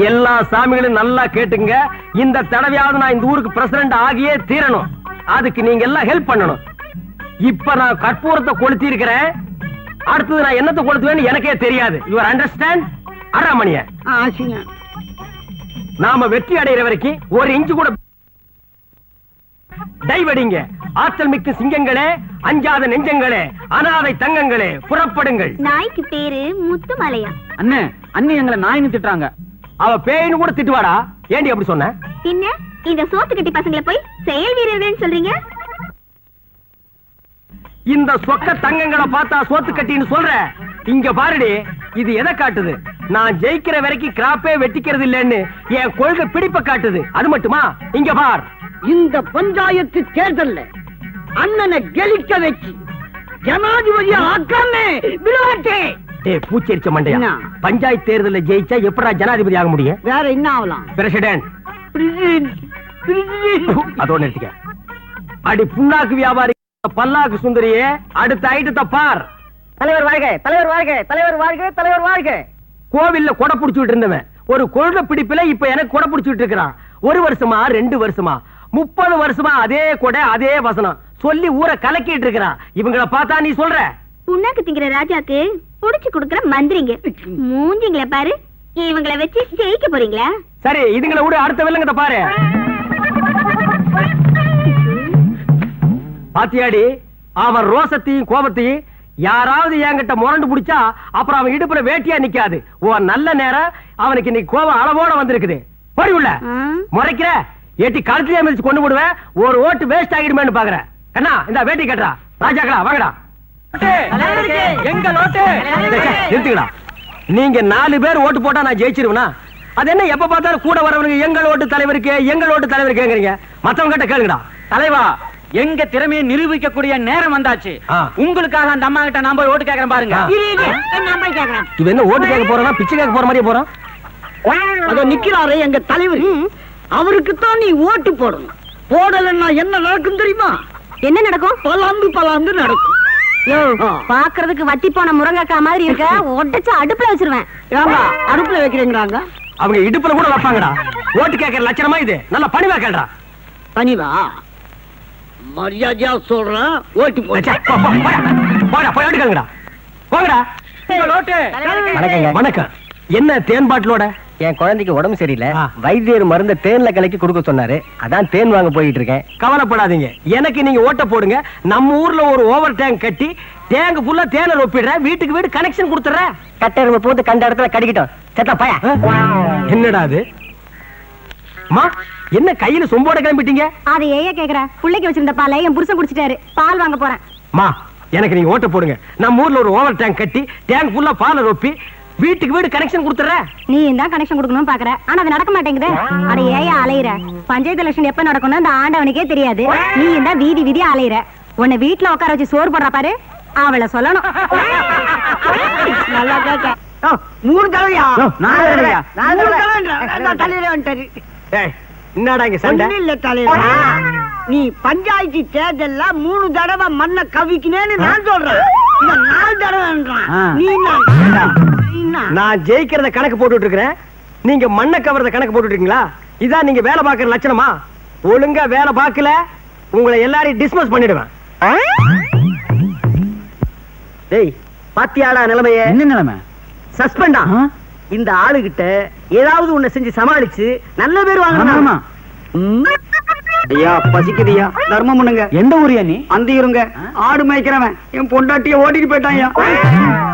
எல்லா சாமிகளும் நல்லா கேட்டுங்க. இந்த தடவையாவது நான் இந்த ஊருக்கு பிரசிடண்ட் ஆகியே தீரணும். அதுக்கு நீங்க எல்லாம் ஹெல்ப் பண்ணணும். இப்ப நான் கற்பூரத்தை கொளுத்தி இருக்கிறேன். அடுத்தது நான் என்னத்தை கொளுத்துவேன்னு எனக்கே தெரியாது. You understand? அறாமணிய நாம வெற்றி அடைகிற வரைக்கும் ஒரு இன்ச்சு கூட டைவடிங்க. ஆற்றல் மிக்க சிங்கங்களே, அஞ்சாத நெஞ்சங்களே, அனாதை தங்கங்களே, புறப்படுங்கள். நாய்க்கு பேரு முத்துமலையா? அண்ணே, அண்ணி எங்களை நாயின்னு திட்டுறாங்க. அவ பேயின்னு கூட திட்டுவாடா. ஏண்டி அப்படி சொன்ன? பின்ன இந்த சோத்து கட்டி பசங்களை போய் செயல் வீரர்கள் சொல்றீங்க? இந்த சொக்க தங்கங்களை பார்த்தா சோத்து கட்டின்னு சொல்ற. இங்க பாருடி, இது எதை காட்டுது? நான் ஜெயிக்கிற வரைக்கும் கிராப்பே வெட்டிக்கிறது இல்லன்னு என் கொள்கை பிடிப்ப காட்டுது. அது மட்டுமா? இங்க பார், இந்த பஞ்சாயத்து தேர்தல்ல அண்ணனை கெலிக்க வச்சு ஜனாதிபதி ஆக்காமே விளையாட்டே. பூச்செரிச்ச மண்டையா, பஞ்சாயத்து தேர்தல ஜெயிச்சா எப்படா ஜனாதிபதி ஆக முடியும்? வேற என்ன ஆகலாம்? பிரசிடென்ட். அதோட நிறுத்திக்க. அடி புண்ணாக்கு வியாபாரி பல்லாக்கு சுந்தரியே, அடுத்த ஐட்டத்தை பார். தலைவர் வாழ்க, தலைவர் வாழ்க, தலைவர் வாழ்க, தலைவர் வாழ்க. கோவில்ல கொடை புடிச்சுட்டு இருந்தவன் ஒரு கொள்கை பிடிப்புல இப்ப எனக்கு கொடை புடிச்சுட்டு இருக்கிறான். 1 வருஷமா 2 வருஷமா 30 வருஷமா அதே கொடை அதே வசனம் சொல்லி ஊரை கலக்கிட்டு இருக்கிறான். இவங்களை பார்த்தா நீ சொல்ற? புண்ணாக்கு திங்கிற ராஜாக்கு புடிச்சு கொடுக்கிற மந்திரிங்க மூஞ்சிங்களை பாரு. இவங்களை வச்சு ஜெயிக்க போறீங்களா? சரி, இதுங்களை விட அடுத்த வில்லங்கத்தை பாரு. பாத்தியாடி, அவன் ரோசத்தையும் கோபத்தையும் யாராவது என்கிட்ட முரண்டு பிடிச்சா அப்புறம் அவன் இடுப்புல வேட்டியா நிக்காது. நல்ல நேரம் அவனுக்கு இன்னைக்கு கோபம் அளவோட வந்திருக்குது. போடி உள்ள முறைக்கிற ஏட்டி கழுத்திலே மிதிச்சு கொண்டு விடுவேன். ஒரு ஓட்டு வேஸ்ட் ஆகிடுமேன்னு பாக்குறேன். கண்ணா, இந்த வேட்டி கட்டுறா. ராஜாக்களா வாங்கடா. எங்க ஓட்டு நிறுத்துக்கடா. நீங்க 4 பேர் ஓட்டு போட்டா நான் ஜெயிச்சிருவேனா? அது என்ன எப்ப பார்த்தாலும் கூட வரவனுக்கு எங்கள் ஓட்டு தலைவருக்கு எங்கள் ஓட்டு தலைவர் கேக்குறீங்க? மத்தவங்க கிட்ட கேளுங்கடா. தலைவா, எங்க திறமையை நிரூபிக்கக்கூடிய நேரம் வந்தாச்சு. உங்களுக்காக அந்த அம்மா கிட்ட நான் போய் ஓட்டு கேட்கறேன் பாருங்க. இது என்ன ஓட்டு கேட்க போறா? பிச்சை கேட்க போற மாதிரியே போறான். அதோ நிக்கிறாரே எங்க தலைவர், அவருக்கு தான் நீ ஓட்டு போடணும். போடலன்னா என்ன நடக்கும் தெரியுமா? என்ன நடக்கும்? பலாந்து பலாந்து நடக்கும். பாக்குறதுக்கு வத்தி போன முருங்கக்காய் மாதிரி இருக்க. ஒட்டச்சு அடுப்புல வச்சிருவேன். அடுப்புல வைக்கிறீங்களாங்க? அவங்க இடுப்புல கூட வைப்பாங்கடா. ஓட்டு கேட்கற லட்சணமா இது? நல்ல பணிவா கேள்றா. பணிவா? மரியாதையா சொல்றேன், ஓட்டு போச்சா. போடா, போய் ஓட்டு கேளுங்கடா. போங்கடா. வணக்கம். என்ன தேன் பாட்டிலோட? என் குழந்தைக்கு உடம்பு சரியில்லை. வைத்தியர் மருந்த தேன்ல கலக்கி கொடுக்க சொன்னாரு. அதான் தேன் வாங்க போயிட்டு இருக்கேன். கவலைப்படாதீங்க, எனக்கு நீங்க ஓட்ட போடுங்க. நம்ம ஊர்ல ஒரு ஓவர் டேங்க் கட்டி டேங்க் ஃபுல்லா தேனை ஒப்பிடுறேன். வீட்டுக்கு வீடு கனெக்ஷன் கொடுத்துறேன். கட்டெருமை போட்டு கண்ட இடத்துல கடிக்கிட்டோம். செத்த பையா. என்னடா அது? அம்மா, என்ன கையில சொம்போட கிளம்பிட்டீங்க? அதை ஏயா கேக்குற? புள்ளைக்கு வச்சிருந்த பாலை என் புருஷன் குடிச்சிட்டாரு. பால் வாங்க போறேன். மா, எனக்கு நீங்க ஓட்ட போடுங்க. நம்ம ஊர்ல ஒரு ஓவர் டேங்க் கட்டி டேங்க் ஃபுல்லா பால் ரொப்பி வீட்டுக்கு வீடு கனெக்ஷன் கொடுத்துறேன். நீ தான் கனெக்ஷன் கொடுக்கணும்னு பாக்குற, ஆனா அது நடக்க மாட்டேங்குது. அட ஏயா அலையிற? பஞ்சாயத்து எலெக்ஷன் எப்ப நடக்கும்னு அந்த ஆண்டவனுக்கே தெரியாது. நீ தான் வீதி வீதியா அலையிற. உன்னை வீட்டுல உட்கார வச்சு சோறு போடுறா பாரு, அவளை சொல்லணும். நல்லா கேட்க. 3 தடவையா? 4 தடவையா? 4 தடவை தலையில வந்துட்டாரு. என்னடா இங்க சண்டை? இல்ல தலைவர், நீ பஞ்சாயத்து தேர்தல்ல 3 தடவை மண்ணை கவிக்கினேன்னு நான் சொல்றேன். 4 தடவைன்றான். நீ நான் ஜெயிக்கிறத கணக்கு போட்டுட்டு இருக்கிறேன். நீங்க மண்ணை கவர்றத கணக்கு போட்டுட்டு இருக்கீங்களா? இதான் நீங்க வேலை பார்க்கற லட்சணமா? ஒழுங்கா வேலை பார்க்கல உங்களை எல்லாரையும் டிஸ்மிஸ் பண்ணிடுவேன். டேய், பாத்தியாடா நிலைமைய? என்ன நிலைமை? சஸ்பெண்டா. இந்த ஆளுகிட்ட ஏதாவது ஒண்ணு செஞ்சு சமாளிச்சு நல்ல பேர் வாங்கணும். ஐயா, பசிக்குதுயா, தர்மம் பண்ணுங்க. எந்த ஊரியா நீ? அந்த இருங்க, ஆடு மேய்க்கிறவன். என் பொண்டாட்டிய ஓட்டிட்டு போயிட்டான்யா.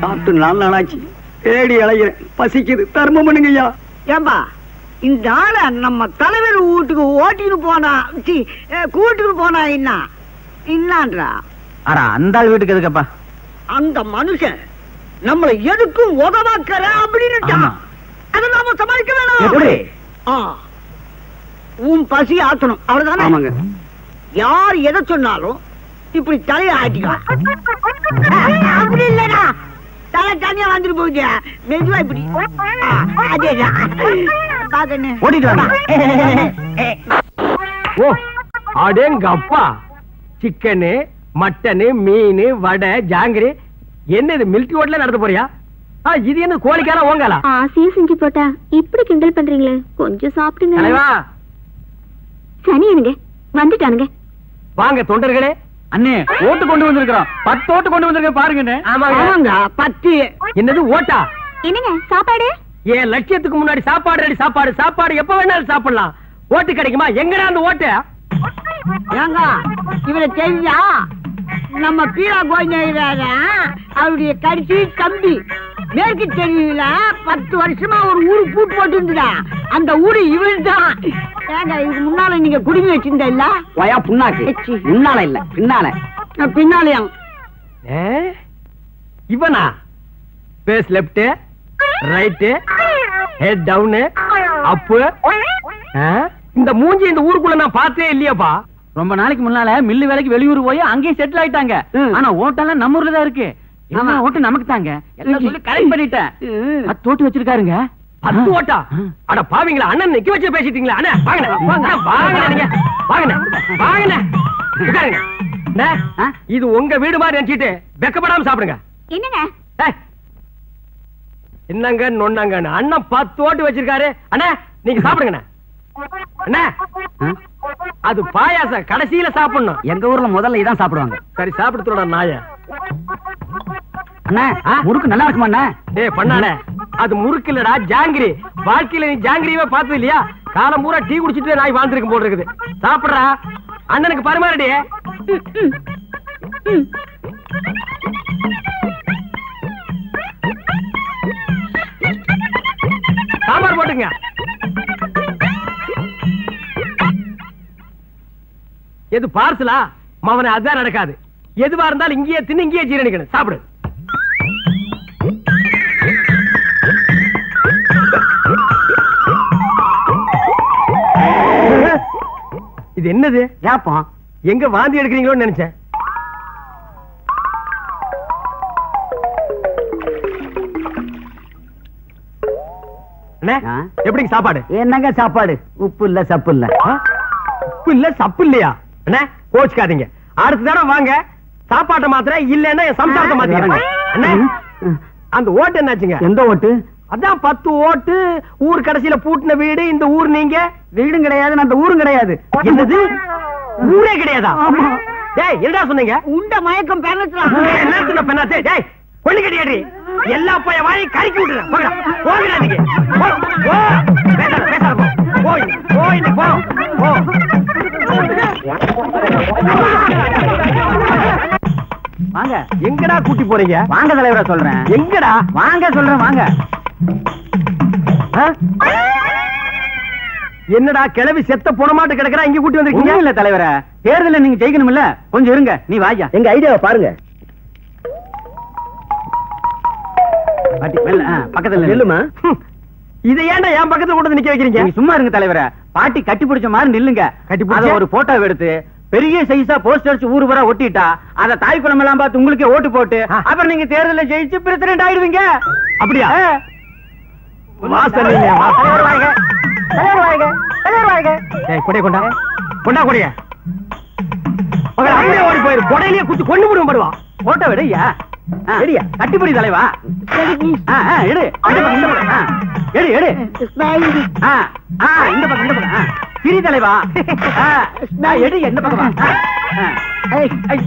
சாப்பிட்டு 4 நாளாச்சு, தேடி அலைகிறேன். பசிக்குது, தர்மம் பண்ணுங்க ஐயா. ஏம்பா, இந்த ஆள நம்ம தலைவர் வீட்டுக்கு ஓட்டிட்டு போனா கூட்டுக்கு போனா என்னன்றா? அந்த ஆள் வீட்டுக்கு எதுக்கப்பா? அந்த மனுஷன் நம்மளை எதுக்கும் உதவாக்கற அப்படின்னு அதை நாம சமாளிக்க வேணும். உன் பசி ஆத்தணும், அவ்வளவுதானே? யார் எதை சொன்னாலும் இப்படி தலையை ஆட்டிக்கலாம். அப்படி இல்லடா, தலை தனியா வந்துட்டு போகுது. மெதுவா இப்படி. ஓ, அடேங்க அப்பா. சிக்கனு, மட்டனு, மீன், வடை, ஜாங்கிரி. என்ன இது மில்கி ஹோட்டல்ல நடத்த போறியா? இது என்ன கோழிக்கால ஓங்காலா? ஆசையா செஞ்சு போட்டா இப்படி கிண்டல் பண்றீங்களே, கொஞ்சம் சாப்பிடுங்க. தலைவா சனி எனக்கு வந்துட்டானுங்க. வாங்க தொண்டர்களே. அண்ணே ஓட்டு கொண்டு வந்திருக்கிறோம். 10 ஓட்டு கொண்டு வந்திருக்க பாருங்க. ஆமாங்க 10. என்னது ஓட்டா? என்னங்க சாப்பாடு? ஏன் லட்சியத்துக்கு முன்னாடி சாப்பாடு ரெடி. சாப்பாடு எப்ப வேணாலும் சாப்பிடலாம். ஓட்டு கிடைக்குமா? எங்கடா அந்த ஓட்டு? ஏங்க இவரை தெரிஞ்சா நம்ம பீரா கோயில அவருடைய கடைசி தம்பி மேற்கு தெரியல 10 வருஷமா ஒரு ஊரு பூட்டு போட்டு இருந்துடா. அந்த ஊரு இவன் தான். ஏங்க இதுக்கு முன்னால நீங்க குடுமி வச்சிருந்த இல்ல? வயா புண்ணாக்கு. முன்னால இல்ல பின்னாலயா? இவனா? Face left right head down up. இந்த மூஞ்சி இந்த ஊருக்குள்ள நான் பார்த்தே இல்லையாப்பா. ரொம்ப நாளைக்கு முன்னால மில்லு வேலைக்கு வெளியூர் போய் அங்கேயே செட்டில் ஆயிட்டாங்க. ஆனா ஓட்டெல்லாம் நம்ம ஊர்ல தான் இருக்கு. ஓட்டு நமக்கு தாங்க எல்லாம் சொல்லி கரெக்ட் பண்ணிட்டேன். 10 ஓட்டு வச்சிருக்காருங்க. 10 ஓட்டா? அட பாவீங்களா, அண்ணன் நிக்க வச்சு பேசிட்டீங்களா? அண்ணா வாங்க. இது உங்க வீடு மாதிரி நினைச்சிட்டு வெக்கப்படாம சாப்பிடுங்க. என்னங்க என்னங்க நொன்னாங்க? அண்ணன் 10 ஓட்டு வச்சிருக்காரு. அண்ணா நீங்க சாப்பிடுங்க. அண்ணா அது பாயாசம் கடைசியில சாப்பிடணும். எங்க ஊர்ல முதல்ல இதான் சாப்பிடுவாங்க. சரி சாப்பிடுறோட நாய. அண்ணா முறுக்கு நல்லா இருக்குமா அண்ணா? டேய் பண்ணானே, அது முறுக்கு இல்லடா ஜாங்கிரி. வாழ்க்கையில நீ ஜாங்கிரியே பார்த்தது இல்லையா? காலம் பூரா டீ குடிச்சிட்டு நாய் வாழ்ந்துருக்கும் போல இருக்குது. சாப்பிடுறா, அண்ணனுக்கு பரிமாறடி. சாம்பார் போட்டுங்க. எது பார்சலா? மவனை அதான் நடக்காது. எதுவா இருந்தாலும் இங்கேயே தின்னு இங்கேயே ஜீரணிக்கணும். சாப்பிடு. இது என்னது? ஏப்பா எங்க வாந்தி எடுக்கிறீங்களோன்னு நினைச்சேன். எப்படிங்க சாப்பாடு? என்னங்க சாப்பாடு? உப்பு இல்ல சப்பு இல்ல. உப்பு இல்ல சப்பு இல்லையா? அண்ணா கோச்சுக்காதீங்க. அடுத்த தடவை வாங்க சாப்பாட்டை மாத்திர இல்லன்னா சம்சாரத்தை மாத்திக்கிறேன். அந்த ஓட்டு என்னாச்சுங்க? எந்த ஓட்டு? அதான் 10 ஓட்டு. ஊர் கடைசியில பூட்டின வீடு இந்த ஊர். நீங்க வீடும் கிடையாது, அந்த ஊரும் கிடையாது. என்னது? ஊரே கிடையாதா? டேய் என்னடா சொன்னீங்க? உண்ட மயக்கம் பெண்ணத்துல என்ன சொன்ன பெண்ணாத்தே? டேய் கொள்ளி கட்டியாடி எல்லா போய வாயை கறிக்கி விட்டுறேன். போங்கடா நீங்க. பேசாத போ. வாங்க. எங்கடா கூட்டி போறீங்க? வாங்க தலைவரா சொல்றேன். எங்கடா? வாங்க சொல்றேன் வாங்க. என்னடா கிளவி செத்த போனமாட்டு கிடக்குறா, இங்க கூட்டி வந்திருக்கீங்க? இல்ல தலைவரா, தேர்தல நீங்க ஜெயிக்கணும்ல, கொஞ்சம் இருங்க. நீ வாயா, எங்க ஐடியாவை பாருங்க. பக்கத்துல நில்லுமா. இதை ஏன்டா என் பக்கத்துல கொண்டு வந்து நிக்க வைக்கிறீங்க? நீங்க சும்மா இருங்க தலைவரா. பாட்டி கட்டி பிடிச்ச மாதிரி நில்லுங்க. அத ஒரு போட்டோ எடுத்து பெரிய சைஸா போஸ்டர்ஸ் ஊரு வர ஒட்டிட்டா அத தாய் குளம் எல்லாம் பார்த்து உங்களுக்கே ஓட்டு போட்டு அப்புறம் நீங்க தேர்தலில் ஜெயிச்சு பிரசிடென்ட் ஆயிடுவீங்க. அப்படியா? ஓடி போயிரு. கொடையிலேயே குத்து கொண்டு விடுவோம். வருவா போட்டோ விடையா? கட்டிப்பிடி தலைவா. எடு எடு இந்த பக்கம் சிரி தலைவா. எடு எந்த பக்கம்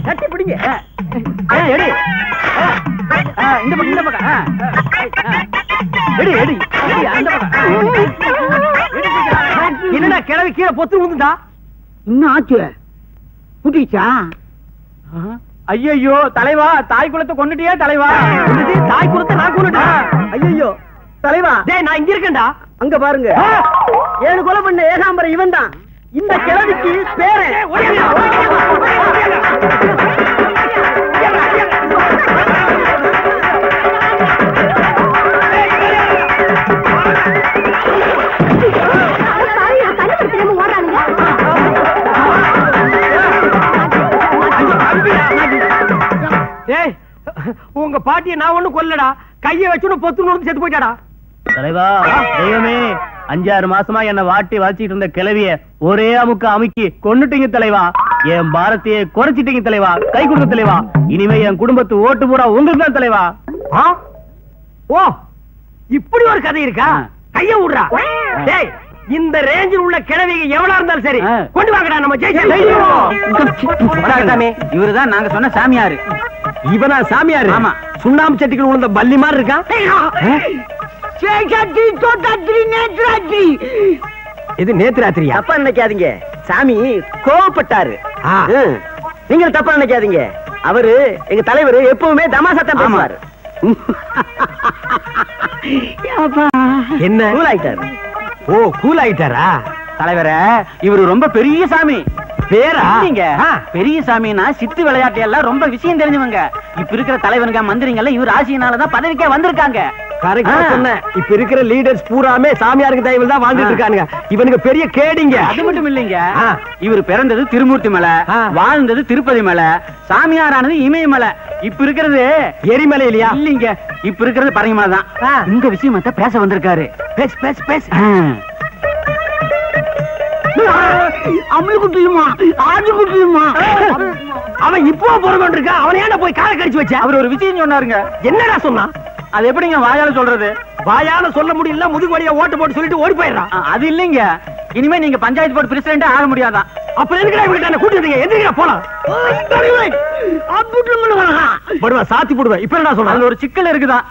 கட்டி பிடிங்க. எடு இந்த பக்கம் இந்த பக்கம் எடு எடு அந்த பக்கம். என்னடா கிளவி கீழே பொத்து விழுந்துட்டா? இன்னும் ஆச்சு புட்டிச்சா? ஐயோ தலைவா, தாய் குலத்தை கொண்டுட்டியா தலைவா? தாய் குலத்தை நான் கொண்டுட்டேன். ஐயோ தலைவா, டேய் நான் இங்க இருக்கேன்டா. அங்க பாருங்க, 7 கொலை பண்ண ஏகாம்பரம் இவன் தான். இந்த கிழவிக்கு பேரே. டேய் உங்க பாட்டியை நான் ஒண்ணும் கொல்லடா. கையை வச்சுன்னு பொத்து செத்து போயிட்டாடா. தலைவா, தெய்வமே, 5-6 மாசமா என்ன வாட்டி வளர்ச்சிட்டு இருந்த கிளவிய ஒரே அமுக்க அமுக்கி கொன்னுட்டீங்க தலைவா. என் பாரத்தையே குறைச்சிட்டீங்க தலைவா. கை கொடுங்க தலைவா. இனிமே என் குடும்பத்து ஓட்டு பூரா உங்களுக்கு தான் தலைவா. ஓ இப்படி ஒரு கதை இருக்கா? கைய விடுறா. டேய் இந்த ரேஞ்சில் உள்ள கிழவிங்க எவ்வளவு இருந்தாலும் சரி கொண்டு வாங்கடா, நம்ம ஜெயிச்சோம். இவருதான் நாங்க சொன்ன சாமியாரு. இவனா சாமியாரு? ஆமா. சுண்ணாம்பு சட்டிகள் உள்ள பல்லி மாதிரி இருக்கான். இது நேத்து ராத்திரியா? தப்பா நினைக்காதீங்க, சாமி கோவப்பட்டாரு. நீங்க தப்பா நினைக்காதீங்க, அவரு எங்க தலைவர் எப்பவுமே தமாசத்தான் பேசுவாரு. என்ன கூல் ஆயிட்டாரு? ஓ கூல் ஆயிட்டாரா? தலைவர இவரு ரொம்ப பெரிய சாமி. பேரா? நீங்க பெரிய சாமினா சித்து விளையாட்டு எல்லாம் ரொம்ப விஷயம் தெரிஞ்சவங்க. இப்ப இருக்கிற தலைவனுங்க மந்திரிங்க இவர் ஆசியினாலதான் பதவிக்கே வந்திருக்காங்க. கரெக்டா சொன்ன. இப்ப இருக்கிற லீடர்ஸ் பூராமே சாமியாருக்கு தயவில் தான் வாழ்ந்துட்டு இருக்கானுங்க. இவனுக்கு பெரிய கேடிங்க. அது மட்டும் இல்லைங்க, இவர் பிறந்தது திருமூர்த்தி மலை, வாழ்ந்தது திருப்பதி மலை, சாமியாரானது இமயமலை. இப்ப இருக்கிறது எரிமலை இல்லையா? இல்லீங்க, இப்ப இருக்கிறது பரங்கிமலை தான். இந்த விஷயத்த பேச வந்திருக்காரு. பேசு பேசு பேசு. அவன் இப்போ பொறுமை இருக்கா? அவன் ஏன்டா போய் காலை கடிச்சு வச்ச? அவர் ஒரு விஷயம் சொன்னாருங்க. என்னடா சொன்னா? அது எப்படிங்க வாயால சொல்றது? வாயால சொல்ல முடியல, முதுகு வழியா ஓட்டு போட்டு சொல்லிட்டு ஓடி போயிடுறான். அது இல்லைங்க, இனிமே நீங்க பஞ்சாயத்து போர்டு பிரசிடென்ட் ஆக முடியாதான். அப்புறம் எதுக்குடா இவங்க கூட்டிட்டு எதுக்குடா போலாம்? படுவா சாத்தி போடுவேன். இப்ப என்ன சொல்ற? அதுல ஒரு சிக்கல் இருக்குதான்.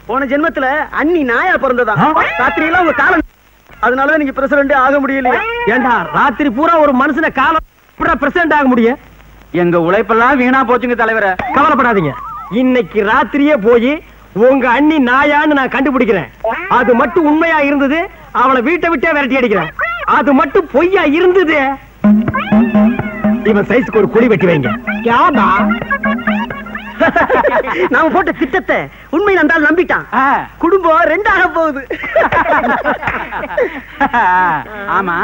போன ஜென்மத்துல அண்ணி நாயா பிறந்ததா? ராத்திரி எல்லாம் உங்க காலம், அதனாலதான் நீங்க பிரசிடென்ட் ஆக முடியலையா? ஏண்டா ராத்திரி பூரா ஒரு மனுஷன காலம் பிரசிடென்ட் ஆக முடியும்? எங்க உழைப்பெல்லாம் வீணா போச்சுங்க தலைவரை. கவலைப்படாதீங்க, இன்னைக்கு ராத்திரியே போய் உங்க அண்ணி நாயான்னு நான் கண்டுபிடிக்கிறேன். அது மட்டும் உண்மையா இருந்தது, அவளை வீட்டை விட்டே விரட்டி அடிக்கிறேன். அது மட்டும் பொய்யா இருந்தது, இவன் சைஸ்க்கு ஒரு குழி வெட்டி வைங்க. நாம போட்ட திட்டத்தை உண்மையில இருந்தால் நம்பிட்டான். குடும்பம் ரெண்டாக போகுது. ஆமா,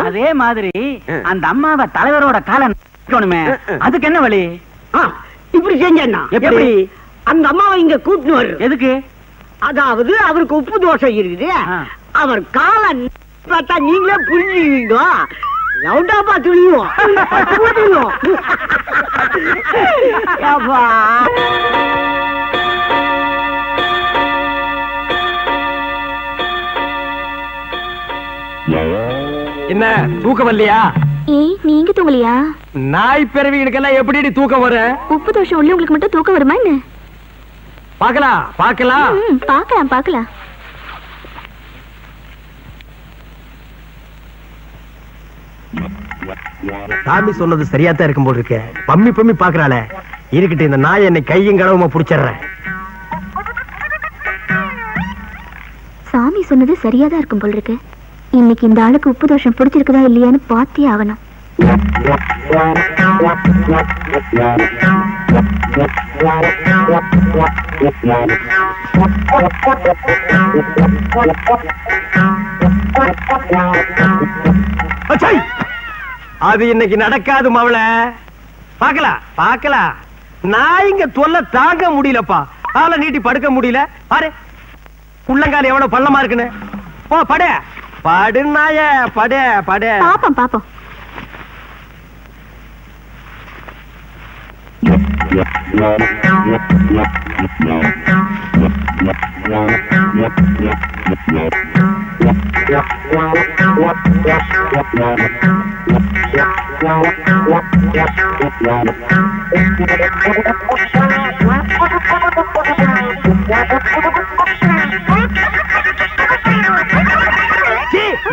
அதே மாதிரி அந்த அம்மாவை தலைவரோட காலம் அதுக்கு என்ன வழி? இப்படி செஞ்சா எப்படி? அந்த அம்மாவை இங்க கூட்டினு வர்ற எதுக்கு? அதாவது அவருக்கு உப்பு தோஷம் இருக்குது. அவர் காலம் பார்த்தா நீங்களே புரிஞ்சுவீங்க. லவுண்டாப்பா துணியும் என்ன தூக்கம் வரலையா? நீங்க தூங்கலையா? நாய் பிறவிகளுக்கெல்லாம் எப்படி தூக்கம் வரும்? உப்பு தோஷம் உள்ள உங்களுக்கு மட்டும் தூக்கம் வருமா என்ன? பாக்கலாம் பாக்கலாம் பாக்கலாம் பாக்கலாம். சாமி சொன்னது சரியாத்தான் இருக்கும் போல் இருக்கு. பம்மி பம்மி பாக்குறாளே, இருக்கட்டும், இந்த நாய் என்னை கையும் கடவுமா புடிச்சிடுறேன். சாமி சொன்னது சரியாதான் இருக்கும் போல் இருக்கு. இன்னைக்கு இந்த ஆளுக்கு உப்பு தோஷம் பிடிச்சிருக்குதா இல்லையான்னு பார்த்தே ஆகணும். அது இன்னைக்கு நடக்காது மவள. பாக்கலாம் பாக்கலாம். நான் இங்க தொல்லை தாங்க முடியலப்பா. ஆளை நீட்டி படுக்க முடியல. பாரு உள்ளங்கால எவ்வளவு பள்ளமா இருக்குன்னு. போ பட படு நாய பட பட. பாப்போம் பாப்போம்.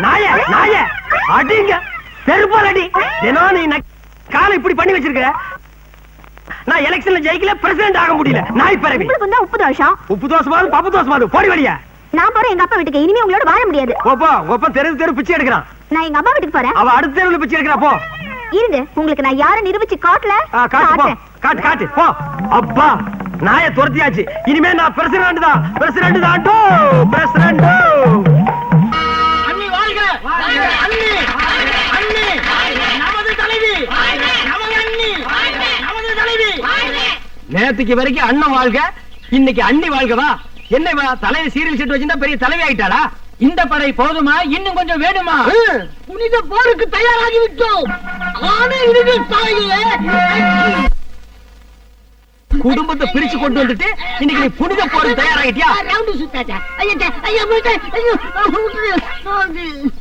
நாய நாய அடிங்க, செருப்பால் அடி. தினம் நீ காலை இப்படி பண்ணி வச்சிருக்க. நான் எலெக்ஷன்ல ஜெயிக்கல, பிரசிடென்ட் ஆக முடியல. நாய் பிறவி. உப்பு தோஷம். உப்பு தோசமாவது பப்பு தோசமாவது போடி வழியா. நான் போறேன் எங்க அப்பா வீட்டுக்கு. இனிமே உங்களோட வாழ முடியாது. போப்பா, ஒப்ப தெரு பிச்சை எடுக்கிறான். நான் எங்க அப்பா வீட்டுக்கு போறேன். அவ அடுத்த தெருவுல பிச்சை எடுக்கிறா. போ இருங்க, உங்களுக்கு நான் யாரை நிரூபிச்சு காட்டல. காட்டு காட்டு போ. அப்பா நாய துரத்தியாச்சு. இனிமே நான் பிரசிடென்ட் தான். பிரசிடென்ட் தான். பிரசிடென்ட். அண்ணி வாழ்க! அண்ணி! அண்ணி! நமது தலைவி! நமது அண்ணி! நமது தலைவி! நேத்துக்கு வரைக்கும் அண்ணன் வாழ்க, இன்னைக்கு அண்ணி வாழ்கவா? என்ன தலையை சீரியல் செட்டு வச்சிருந்தா பெரிய தலைவி ஆயிட்டாளா? இந்த படை போதுமா? இன்னும் கொஞ்சம் வேணுமா? புனித போருக்கு தயாராகி விட்டோம். ஆன இறுதி தாயே குடும்பத்தை பிரிச்சு கொண்டு வந்துட்டு இன்னைக்கு நீ புனித போறது தயாராகிட்டியா?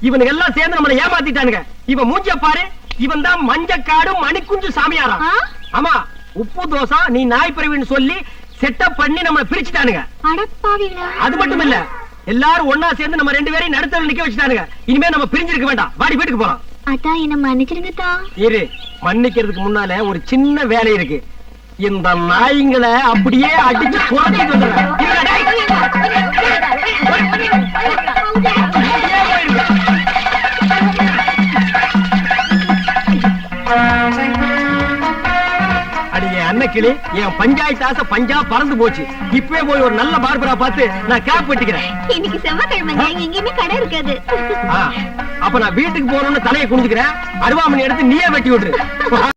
இவனுக்கு எல்லாம் சேர்ந்து நம்மளை ஏமாத்திட்டானுங்க. இவன் மூஞ்ச பாரு, இவன் தான் மஞ்சக்காடு மணிக்குஞ்சு சாமியாரா. ஆமா, உப்பு தோசை நீ நாய் பிறவின்னு சொல்லி செட்டப் பண்ணி நம்மளை பிரிச்சுட்டானுங்க. அது மட்டும் இல்ல, எல்லாரும் ஒன்னா சேர்ந்து நம்ம 2 பேரையும் நடுத்தர நிக்க வச்சுட்டானுங்க. இனிமே நம்ம பிரிஞ்சிருக்க வேண்டாம், வாடி வீட்டுக்கு போறோம். அதான் என்ன மன்னிச்சிருங்கதா. இரு, மன்னிக்கிறதுக்கு முன்னால ஒரு சின்ன வேலை இருக்கு. இந்த நாய்ங்களை அப்படியே அடிச்சு குறைச்சிட்டு வந்துடுறேன். அடியே அன்னக்கிளி, என் பஞ்சாயத்து ஆசை பஞ்சா பறந்து போச்சு. இப்பவே போய் ஒரு நல்ல பார்பரா பார்த்து நான் கேப் வெட்டிக்கிறேன். இன்னைக்கு செவ்வாய்க்கிழமை எங்கேயுமே கடை இருக்காது. அப்ப நான் வீட்டுக்கு போறோம்னு தலையை குனிஞ்சுக்கிறேன். அருவாமணி எடுத்து நீயே வெட்டி விட்டுரு.